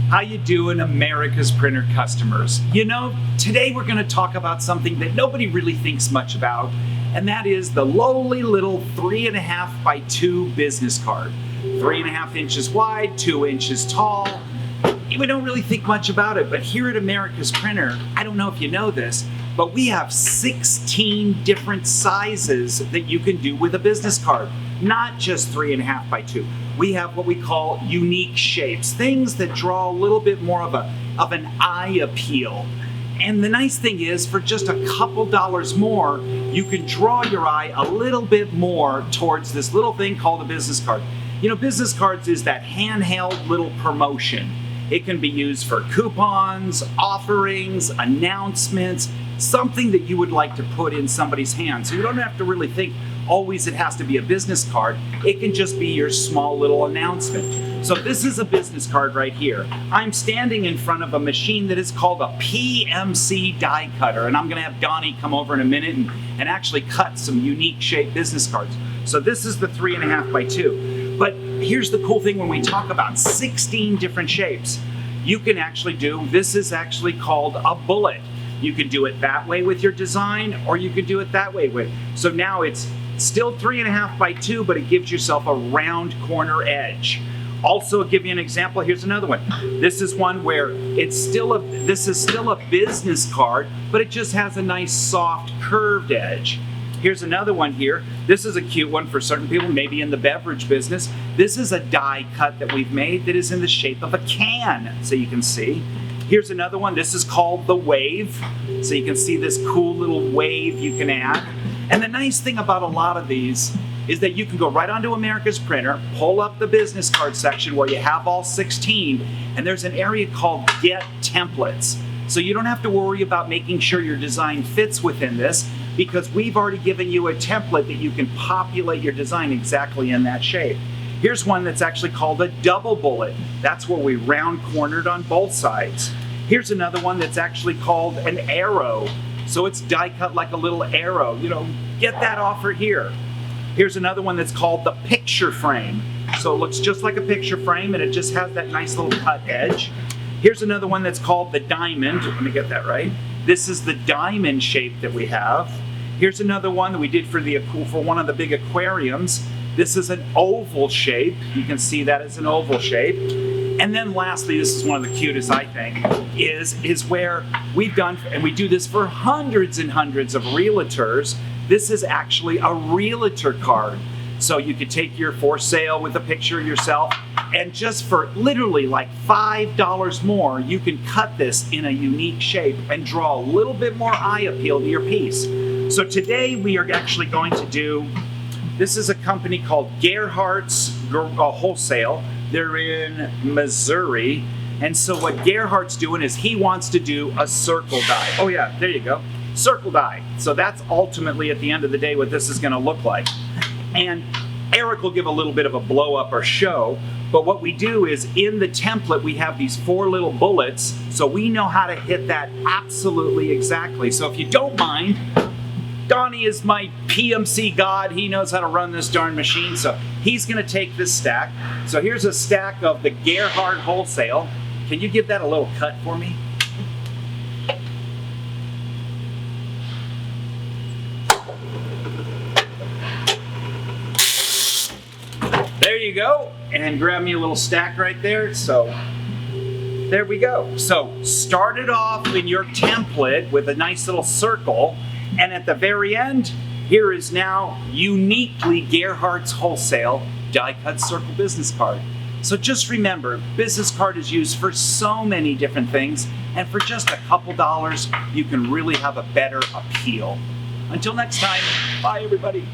How you doing, America's Printer customers? You know, today we're going to talk about something that nobody really thinks much about, and that is the lowly little 3.5 by 2 business card. 3.5 inches wide, 2 inches tall. We don't really think much about it, but here at America's Printer, I don't know if you know this, but we have 16 different sizes that you can do with a business card. Not just 3.5 by 2. We have what we call unique shapes, things that draw a little bit more of an eye appeal. And the nice thing is, for just a couple dollars more, you can draw your eye a little bit more towards this little thing called a business card. You know, business cards is that handheld little promotion. It can be used for coupons, offerings, announcements, something that you would like to put in somebody's hand. So you don't have to really think always it has to be a business card. It can just be your small little announcement. So this is a business card right here. I'm standing in front of a machine that is called a PMC die cutter, and I'm gonna have Donnie come over in a minute and actually cut some unique shaped business cards. So this is the 3.5 by 2. But here's the cool thing when we talk about 16 different shapes. You can actually do, this is actually called a bullet. You can do it that way with your design, or you can do it that way with. So now it's still 3.5 by 2, but it gives yourself a round corner edge. Also, I'll give you an example. Here's another one. This is one where this is still a business card, but it just has a nice soft curved edge. Here's another one here. This is a cute one for certain people, maybe in the beverage business. This is a die cut that we've made that is in the shape of a can, so you can see. Here's another one. This is called the wave. So you can see this cool little wave you can add. And the nice thing about a lot of these is that you can go right onto America's Printer, pull up the business card section where you have all 16, and there's an area called Get Templates. So you don't have to worry about making sure your design fits within this, because we've already given you a template that you can populate your design exactly in that shape. Here's one that's actually called a double bullet. That's where we round cornered on both sides. Here's another one that's actually called an arrow. So it's die cut like a little arrow. You know, get that offer here. Here's another one that's called the picture frame. So it looks just like a picture frame, and it just has that nice little cut edge. Here's another one that's called the diamond. Let me get that right. This is the diamond shape that we have. Here's another one that we did for one of the big aquariums. This is an oval shape. You can see that as an oval shape. And then lastly, this is one of the cutest, I think, is where we've done, and we do this for hundreds and hundreds of realtors. This is actually a realtor card. So you could take your for sale with a picture of yourself, and just for literally like $5 more, you can cut this in a unique shape and draw a little bit more eye appeal to your piece. So today we are actually going to do, this is a company called Gerhardt's Wholesale. They're in Missouri. And so what Gerhardt's doing is he wants to do a circle die. Oh yeah, there you go. Circle die. So that's ultimately at the end of the day what this is gonna look like. And Eric will give a little bit of a blow up or show, but what we do is in the template we have these 4 little bullets, so we know how to hit that absolutely exactly. So if you don't mind, Donnie is my PMC god. He knows how to run this darn machine, so he's gonna take this stack. So here's a stack of the Gerhardt Wholesale. Can you give that a little cut for me? There you go, and grab me a little stack right there. So there we go. So start it off in your template with a nice little circle, and at the very end, here is now uniquely Gerhardt's Wholesale die cut circle business card. So just remember, business card is used for so many different things, and for just a couple dollars, you can really have a better appeal. Until next time, bye everybody.